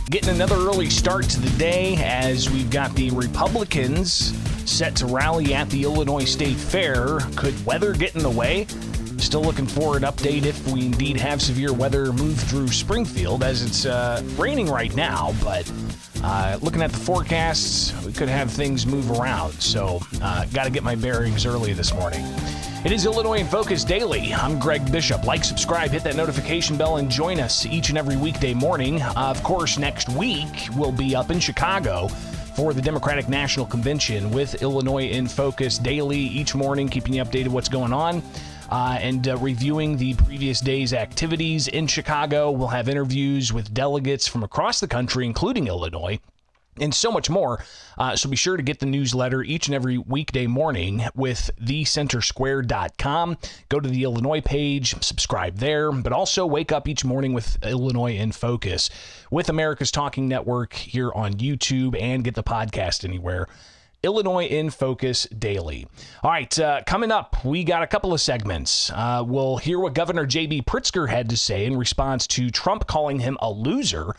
Getting another early start to the day as we've got the Republicans set to rally at the Illinois State Fair. Could weather get in the way? Still looking for an update if we indeed have severe weather move through Springfield, as it's raining right now, but looking at the forecasts, we could have things move around. So got to get my bearings early this morning. It is Illinois in Focus Daily. I'm Greg Bishop. Like, subscribe, hit that notification bell, and join us each and every weekday morning. Of course, next week we'll be up in Chicago for the Democratic National Convention with Illinois in Focus Daily each morning, keeping you updated what's going on and reviewing the previous day's activities in Chicago. We'll have interviews with delegates from across the country, including Illinois, and so much more. So be sure to get the newsletter each and every weekday morning with thecentersquare.com. Go to the Illinois page, subscribe there, but also wake up each morning with Illinois in Focus with America's Talking Network here on YouTube, and get the podcast anywhere. Illinois in Focus Daily. All right, coming up, we got a couple of segments. We'll hear what Governor J.B. Pritzker had to say in response to Trump calling him a loser.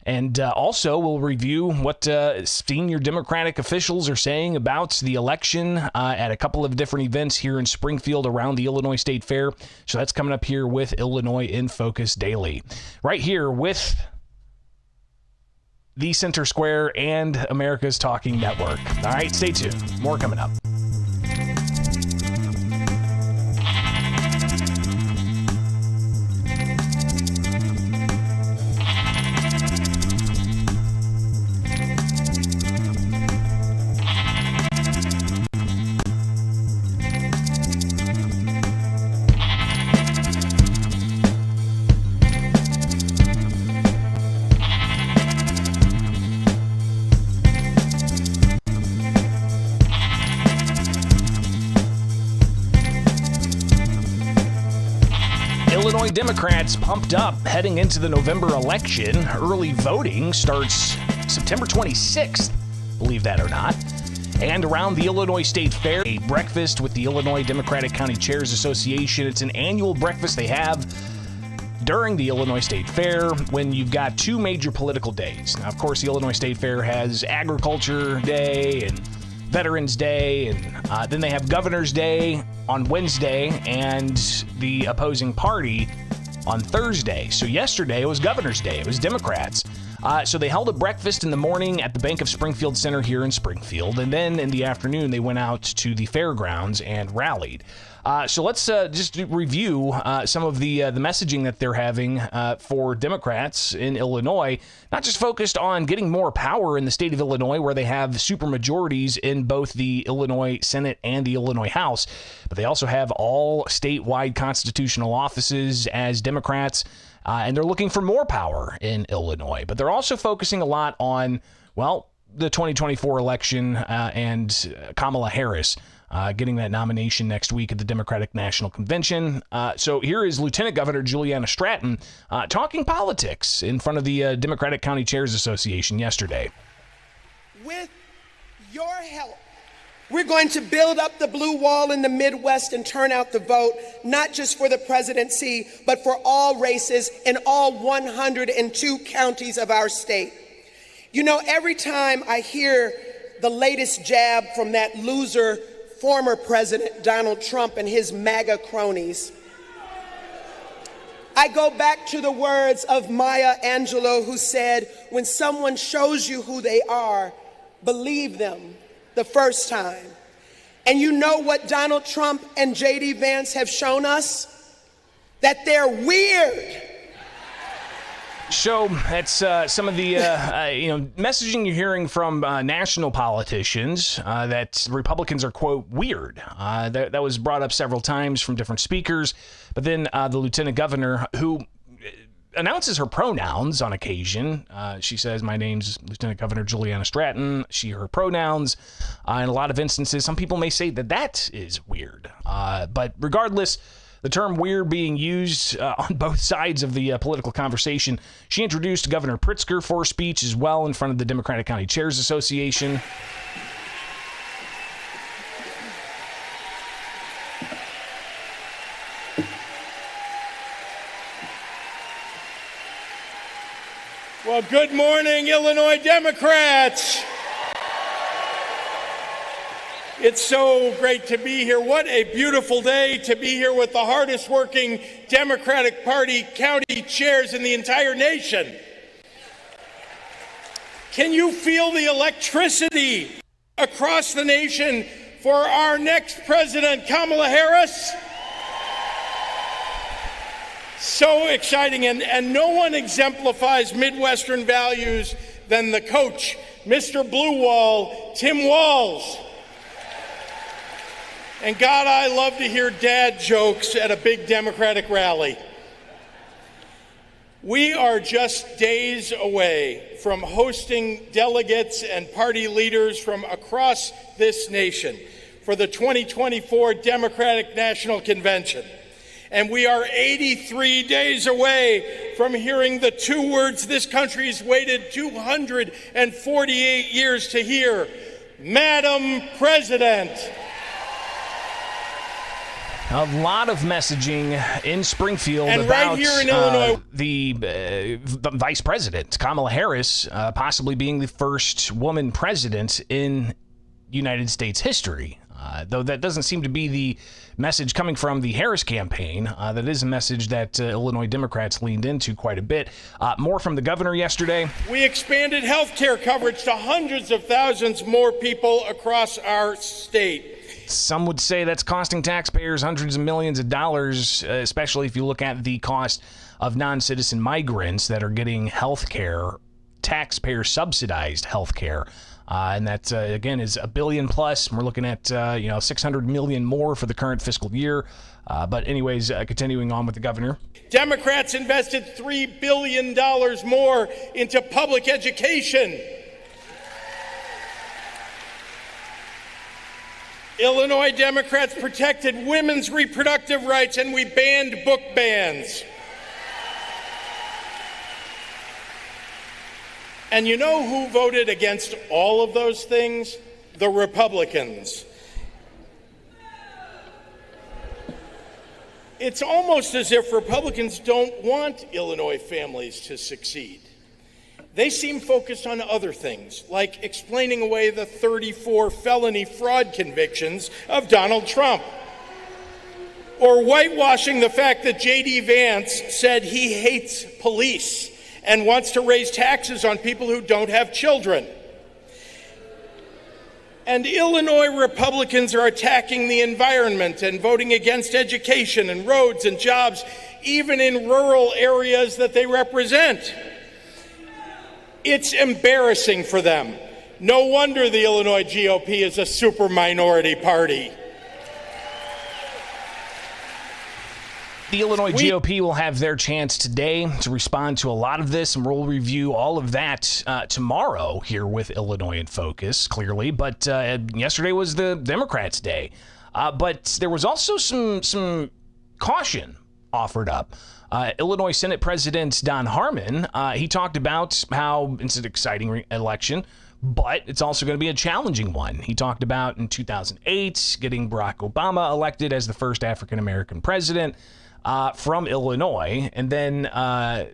And also, we'll review what senior Democratic officials are saying about the election at a couple of different events here in Springfield around the Illinois State Fair. So that's coming up here with Illinois in Focus Daily. Right here with the Center Square and America's Talking Network. All right, stay tuned. More coming up. Illinois Democrats pumped up heading into the November election. Early voting starts September 26th, believe that or not. And around the Illinois State Fair, a breakfast with the Illinois Democratic County Chairs Association. It's an annual breakfast they have during the Illinois State Fair when you've got two major political days. Now, of course, the Illinois State Fair has Agriculture Day and Veterans Day, and then they have Governor's Day on Wednesday and the opposing party on Thursday. So yesterday it was Governor's Day. It was Democrats. So they held a breakfast in the morning at the Bank of Springfield Center here in Springfield, and then in the afternoon they went out to the fairgrounds and rallied. So let's just review some of the messaging that they're having for Democrats in Illinois, not just focused on getting more power in the state of Illinois, where they have supermajorities in both the Illinois Senate and the Illinois House, but they also have all statewide constitutional offices as Democrats, and they're looking for more power in Illinois. But they're also focusing a lot on, well, the 2024 election and Kamala Harris getting that nomination next week at the Democratic National Convention. So here is Lieutenant Governor Juliana Stratton talking politics in front of the Democratic County Chairs Association yesterday. With your help, we're going to build up the blue wall in the Midwest and turn out the vote, not just for the presidency, but for all races in all 102 counties of our state. You know, every time I hear the latest jab from that loser former President Donald Trump and his MAGA cronies, I go back to the words of Maya Angelou, who said, when someone shows you who they are, believe them the first time. And you know what Donald Trump and J.D. Vance have shown us? that they're weird. So that's some of the messaging you're hearing from national politicians that Republicans are, quote, weird. That was brought up several times from different speakers. But then the lieutenant governor, who announces her pronouns on occasion. She says, my name's Lieutenant Governor Juliana Stratton, she, her pronouns. In a lot of instances, some people may say that is weird. But regardless, the term weird being used on both sides of the political conversation. She introduced Governor Pritzker for a speech as well in front of the Democratic County Chairs Association. Well, good morning, Illinois Democrats. It's so great to be here. What a beautiful day to be here with the hardest working Democratic Party county chairs in the entire nation. Can you feel the electricity across the nation for our next president, Kamala Harris? So exciting, and no one exemplifies Midwestern values than the coach, Mr. Blue Wall, Tim Walz. And God, I love to hear dad jokes at a big Democratic rally. We are just days away from hosting delegates and party leaders from across this nation for the 2024 Democratic National Convention. And we are 83 days away from hearing the two words this country's waited 248 years to hear, Madam President. A lot of messaging in Springfield and about right here in Illinois, the vice president, Kamala Harris, possibly being the first woman president in United States history. Though that doesn't seem to be the message coming from the Harris campaign. That is a message that Illinois Democrats leaned into quite a bit. More from the governor yesterday. We expanded health care coverage to hundreds of thousands more people across our state. Some would say that's costing taxpayers hundreds of millions of dollars, especially if you look at the cost of non-citizen migrants that are getting health care, taxpayer-subsidized health care. And that, again, is $1 billion plus. We're looking at, $600 million more for the current fiscal year. But anyways, continuing on with the governor. Democrats invested $3 billion more into public education. Illinois Democrats protected women's reproductive rights, and we banned book bans. And you know who voted against all of those things? The Republicans. It's almost as if Republicans don't want Illinois families to succeed. They seem focused on other things, like explaining away the 34 felony fraud convictions of Donald Trump, or whitewashing the fact that J.D. Vance said he hates police and wants to raise taxes on people who don't have children. And Illinois Republicans are attacking the environment and voting against education and roads and jobs, even in rural areas that they represent. It's embarrassing for them. No wonder the Illinois GOP is a super minority party. The Illinois GOP will have their chance today to respond to a lot of this, and we'll review all of that tomorrow here with Illinois in Focus, clearly. But yesterday was the Democrats' day. But there was also some caution offered up. Illinois Senate President Don Harmon, he talked about how it's an exciting election, but it's also going to be a challenging one. He talked about in 2008 getting Barack Obama elected as the first African-American president from Illinois, and then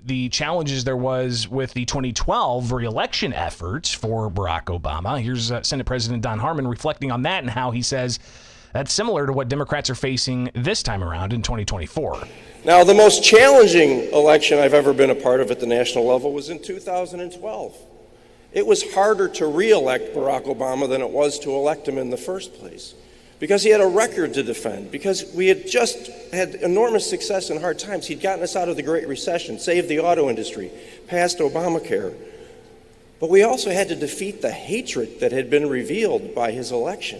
the challenges there was with the 2012 re-election efforts for Barack Obama. Here's Senate President Don Harmon reflecting on that and how he says that's similar to what Democrats are facing this time around in 2024. Now, the most challenging election I've ever been a part of at the national level was in 2012. It was harder to re-elect Barack Obama than it was to elect him in the first place. because he had a record to defend, because we had just had enormous success in hard times. He'd gotten us out of the Great Recession, saved the auto industry, passed Obamacare. But we also had to defeat the hatred that had been revealed by his election.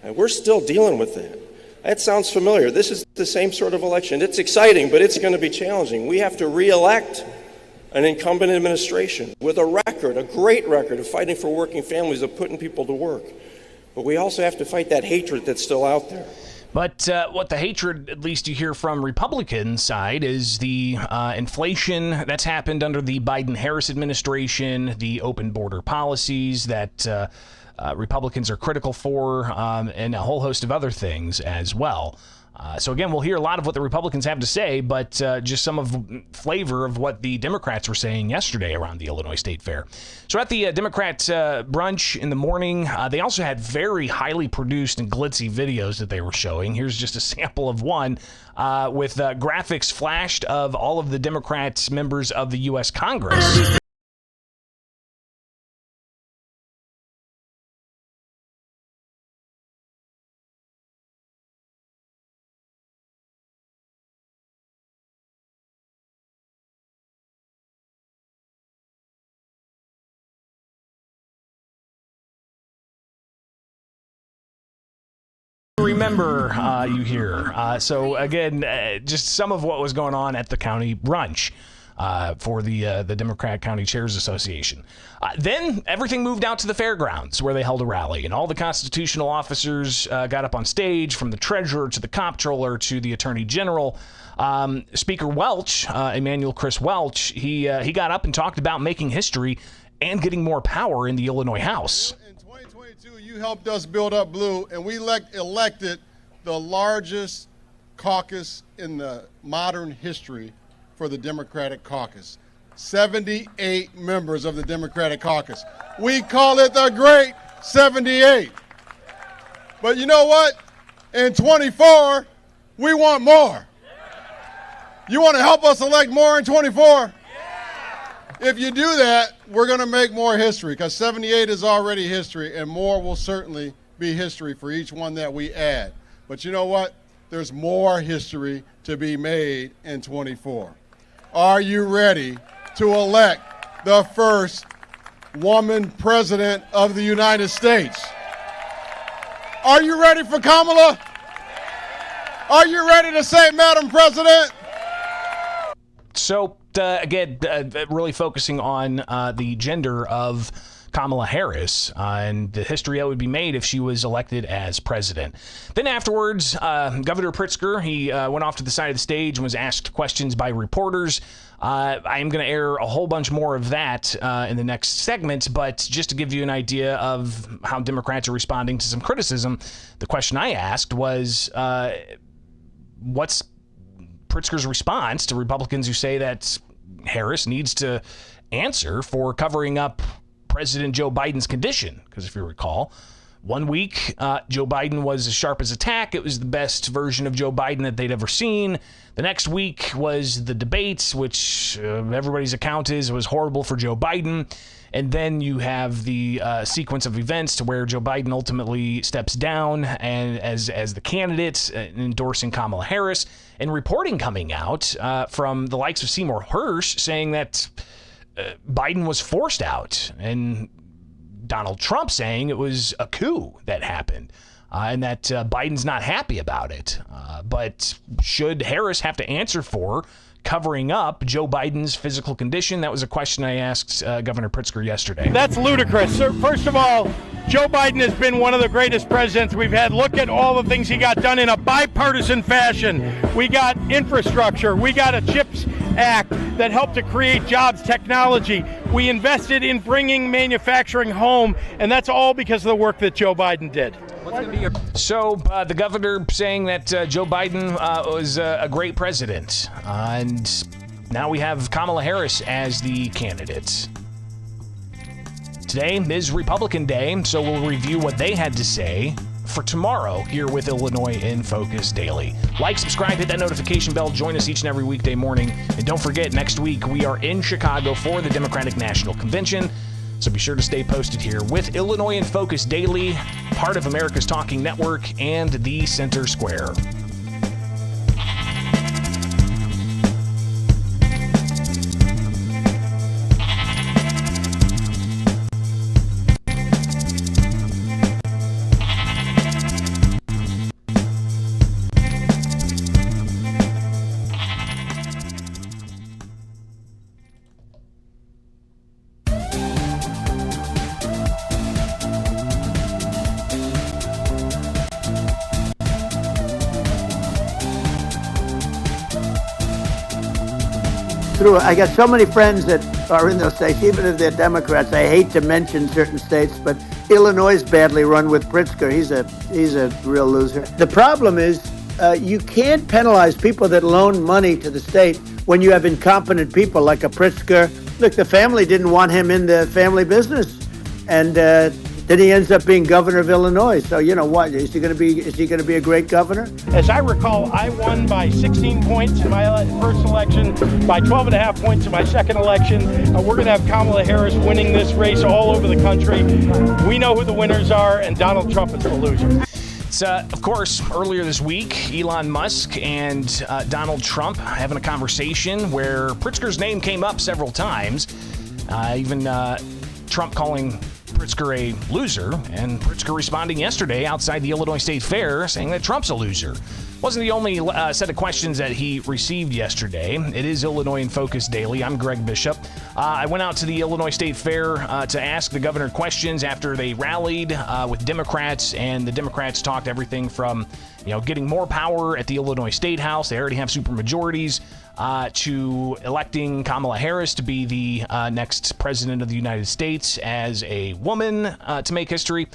And we're still dealing with that. That sounds familiar. This is the same sort of election. It's exciting, but it's going to be challenging. We have to re-elect an incumbent administration with a record, a great record of fighting for working families, of putting people to work. But we also have to fight that hatred that's still out there. But what the hatred, at least you hear from Republican side, is the inflation that's happened under the Biden-Harris administration, the open border policies that Republicans are critical for, and a whole host of other things as well. So again, we'll hear a lot of what the Republicans have to say, but just some of the flavor of what the Democrats were saying yesterday around the Illinois State Fair. So at the Democrat brunch in the morning, they also had very highly produced and glitzy videos that they were showing. Here's just a sample of one with graphics flashed of all of the Democrats members of the U.S. Congress. Remember, you hear. So again, just some of what was going on at the county brunch for the Democrat County Chairs Association. Then everything moved out to the fairgrounds where they held a rally, and all the constitutional officers got up on stage, from the treasurer to the comptroller to the attorney general. Speaker Welch, Emanuel Chris Welch, he got up and talked about making history and getting more power in the Illinois House. You helped us build up blue, and we elected the largest caucus in the modern history for the Democratic caucus. 78 members of the Democratic caucus. We call it the Great 78. But you know what? In 24, we want more. You want to help us elect more in 24? If you do that, we're going to make more history, because 78 is already history, and more will certainly be history for each one that we add. But you know what? There's more history to be made in 24. Are you ready to elect the first woman president of the United States? Are you ready for Kamala? Are you ready to say, Madam President? So, again, really focusing on the gender of Kamala Harris and the history that would be made if she was elected as president. Then afterwards, Governor Pritzker, he went off to the side of the stage and was asked questions by reporters. I am going to air a whole bunch more of that in the next segment, but just to give you an idea of how Democrats are responding to some criticism, the question I asked was, what's Pritzker's response to Republicans who say that Harris needs to answer for covering up President Joe Biden's condition? Because if you recall, 1 week, Joe Biden was as sharp as a tack. It was the best version of Joe Biden that they'd ever seen. The next week was the debates, which everybody's account is it was horrible for Joe Biden. And then you have the sequence of events to where Joe Biden ultimately steps down and as the candidate, endorsing Kamala Harris, and reporting coming out from the likes of Seymour Hersh saying that Biden was forced out, and Donald Trump saying it was a coup that happened, and that Biden's not happy about it. But should Harris have to answer for covering up Joe Biden's physical condition? That was a question I asked Governor Pritzker yesterday. That's ludicrous. Sir, first of all, Joe Biden has been one of the greatest presidents we've had. Look at all the things he got done in a bipartisan fashion. We got infrastructure. We got a CHIPS Act that helped to create jobs, technology. We invested in bringing manufacturing home, and that's all because of the work that Joe Biden did. So the governor saying that Joe Biden was a great president, and now we have Kamala Harris as the candidate. Today is Republican Day, so we'll review what they had to say for tomorrow here with Illinois in Focus Daily. Like, subscribe, hit that notification bell, join us each and every weekday morning, and don't forget, next week we are in Chicago for the Democratic National Convention. So be sure to stay posted here with Illinois in Focus Daily, part of America's Talking Network and the Center Square. I got so many friends that are in those states, even if they're Democrats. I hate to mention certain states, but Illinois is badly run with Pritzker. He's a real loser. The problem is you can't penalize people that loan money to the state when you have incompetent people like a Pritzker. Look, the family didn't want him in the family business, and then he ends up being governor of Illinois. So you know what? Is he going to be a great governor? As I recall, I won by 16 points in my first election, by 12.5 points in my second election. We're going to have Kamala Harris winning this race all over the country. We know who the winners are, and Donald Trump is the loser. It's, of course, earlier this week, Elon Musk and Donald Trump having a conversation where Pritzker's name came up several times. Even Trump calling Pritzker a loser, and Pritzker responding yesterday outside the Illinois State Fair saying that Trump's a loser. Wasn't the only set of questions that he received yesterday. It is Illinois in Focus Daily. I'm Greg Bishop. I went out to the Illinois State Fair to ask the governor questions after they rallied with Democrats, and the Democrats talked everything from, getting more power at the Illinois State House. They already have supermajorities. To electing Kamala Harris to be the next president of the United States as a woman to make history.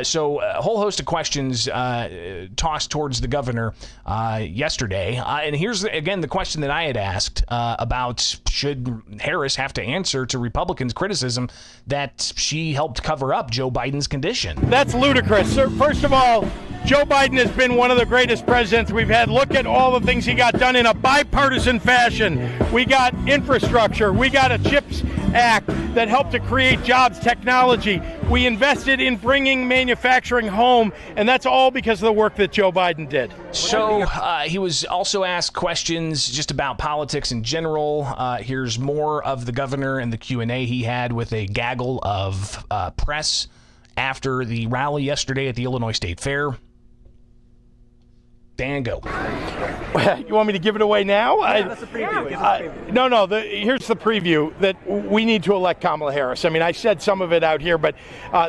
So a whole host of questions tossed towards the governor yesterday. And here's, again, the question that I had asked about should Harris have to answer to Republicans' criticism that she helped cover up Joe Biden's condition. That's ludicrous. Sir, first of all, Joe Biden has been one of the greatest presidents we've had. Look at all the things he got done in a bipartisan fashion. We got infrastructure. We got a CHIPS Act that helped to create jobs, technology. We invested in bringing manufacturing home, and that's all because of the work that Joe Biden did. So he was also asked questions just about politics in general. Here's more of the governor and the Q&A he had with a gaggle of press after the rally yesterday at the Illinois State Fair. Dan, go. You want me to give it away now? Yeah, that's a preview. No. Here's the preview that we need to elect Kamala Harris. I mean, I said some of it out here, but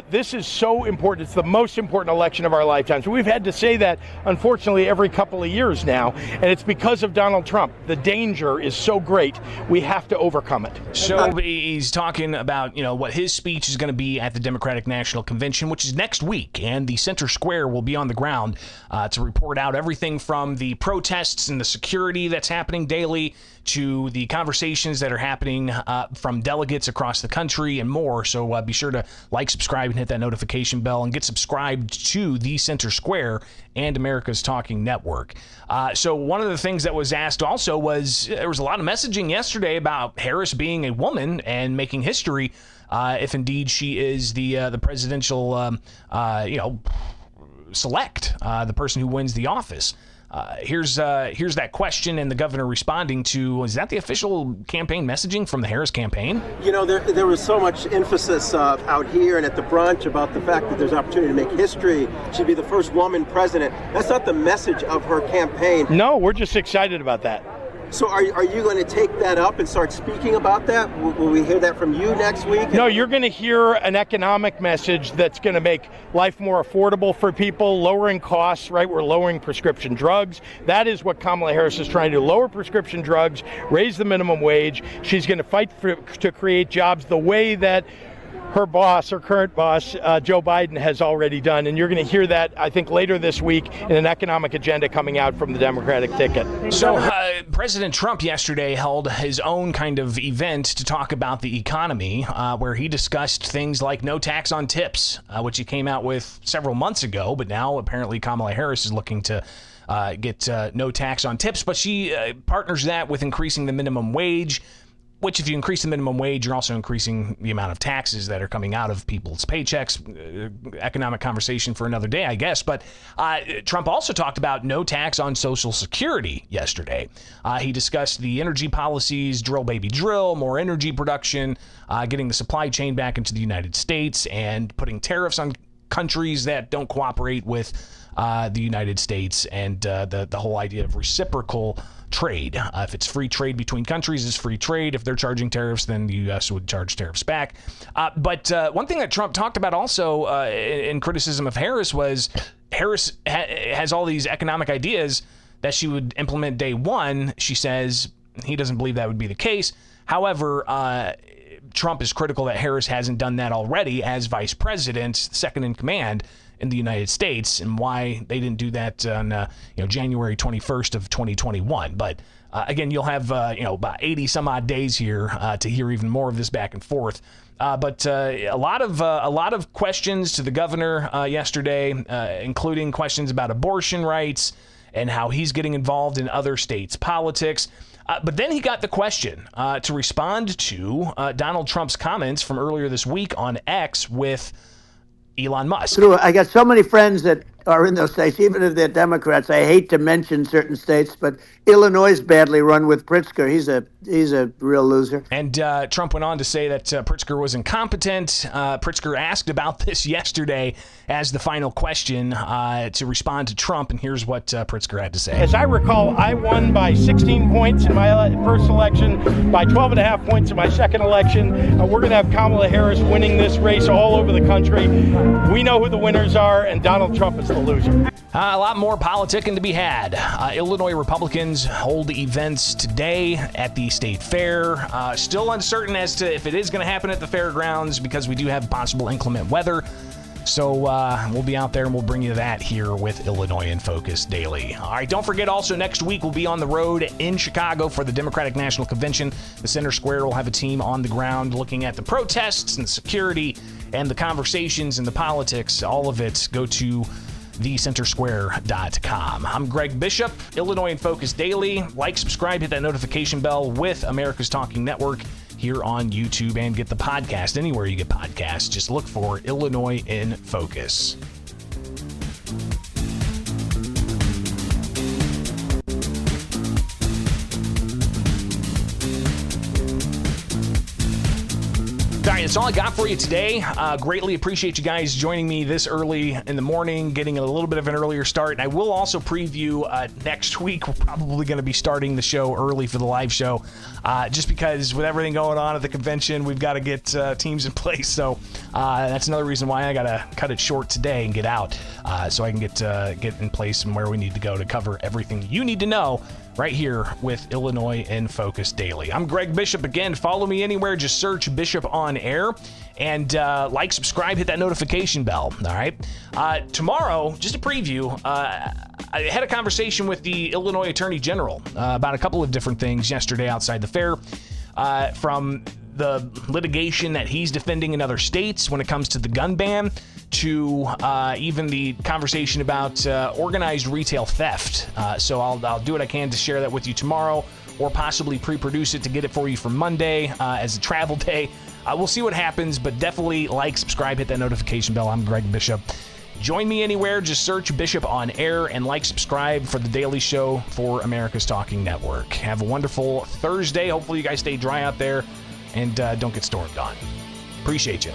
this is so important. It's the most important election of our lifetimes. We've had to say that, unfortunately, every couple of years now, and it's because of Donald Trump. The danger is so great, we have to overcome it. So he's talking about, what his speech is going to be at the Democratic National Convention, which is next week, and the Center Square will be on the ground to report out everything from the protests and the security that's happening daily to the conversations that are happening from delegates across the country and more. So be sure to like, subscribe, and hit that notification bell and get subscribed to the Center Square and America's Talking Network. So one of the things that was asked also was there was a lot of messaging yesterday about Harris being a woman and making history if indeed she is the presidential select, the person who wins the office. Here's that question and the governor responding to, is that the official campaign messaging from the Harris campaign? There was so much emphasis out here and at the brunch about the fact that there's opportunity to make history. She'd be the first woman president. That's not the message of her campaign. No, we're just excited about that. So are you going to take that up and start speaking about that? Will we hear that from you next week? No, you're going to hear an economic message that's going to make life more affordable for people, lowering costs, right? We're lowering prescription drugs. That is what Kamala Harris is trying to do, lower prescription drugs, raise the minimum wage. She's going to fight to create jobs the way that her current boss, Joe Biden, has already done. And you're going to hear that, I think, later this week in an economic agenda coming out from the Democratic ticket. So President Trump yesterday held his own kind of event to talk about the economy, where he discussed things like no tax on tips, which he came out with several months ago. But now apparently Kamala Harris is looking to get no tax on tips. But she partners that with increasing the minimum wage. which if you increase the minimum wage, you're also increasing the amount of taxes that are coming out of people's paychecks. Economic conversation for another day, I guess. But Trump also talked about no tax on Social Security yesterday. He discussed the energy policies, drill baby drill, more energy production, getting the supply chain back into the United States, and putting tariffs on countries that don't cooperate with the United States, and the whole idea of reciprocal trade. If it's free trade between countries, it's free trade. If they're charging tariffs, then the U.S. would charge tariffs back. But one thing that Trump talked about also in criticism of Harris was Harris has all these economic ideas that she would implement day one. She says he doesn't believe that would be the case. However, Trump is critical that Harris hasn't done that already as vice president, second in command in the United States, and why they didn't do that on January 21st of 2021. But again, you'll have about 80 some odd days here to hear even more of this back and forth. But a lot of questions to the governor yesterday, including questions about abortion rights and how he's getting involved in other states' politics. But then he got the question to respond to Donald Trump's comments from earlier this week on X with Elon Musk. I got so many friends that are in those states, even if they're Democrats. I hate to mention certain states, but Illinois is badly run with Pritzker. He's a real loser. And Trump went on to say that Pritzker was incompetent. Pritzker asked about this yesterday as the final question to respond to Trump, and here's what Pritzker had to say. As I recall, I won by 16 points in my first election, by 12 and a half points in my second election. We're going to have Kamala Harris winning this race all over the country. We know who the winners are, and Donald Trump is the loser. A lot more politicking to be had. Illinois Republicans hold events today at the state fair. Still uncertain as to if it is going to happen at the fairgrounds because we do have possible inclement weather. So we'll be out there and we'll bring you that here with Illinois in Focus Daily. All right, don't forget also next week we'll be on the road in Chicago for the Democratic National Convention. The Center Square will have a team on the ground looking at the protests and the security and the conversations and the politics. All of it, go to thecentersquare.com. I'm Greg Bishop, Illinois in Focus Daily. Like, subscribe, hit that notification bell with America's Talking Network here on YouTube, and get the podcast anywhere you get podcasts. Just look for Illinois in Focus. All right, that's all I got for you today. Greatly appreciate you guys joining me this early in the morning, getting a little bit of an earlier start. And I will also preview next week. We're probably going to be starting the show early for the live show, just because with everything going on at the convention, we've got to get teams in place. So that's another reason why I got to cut it short today and get out, so I can get in place and where we need to go to cover everything you need to know right here with Illinois in Focus Daily. I'm Greg Bishop. Again, follow me anywhere. Just search Bishop on Air, and like, subscribe, hit that notification bell. All right. Tomorrow, just a preview, I had a conversation with the Illinois Attorney General about a couple of different things yesterday outside the fair, from the litigation that he's defending in other states when it comes to the gun ban, to even the conversation about organized retail theft. So I'll do what I can to share that with you tomorrow, or possibly pre-produce it to get it for you for Monday as a travel day. We'll see what happens, but definitely like, subscribe, hit that notification bell. I'm Greg Bishop. Join me anywhere. Just search Bishop on Air and like, subscribe for the daily show for America's Talking Network. Have a wonderful Thursday. Hopefully you guys stay dry out there and don't get stormed on. Appreciate you.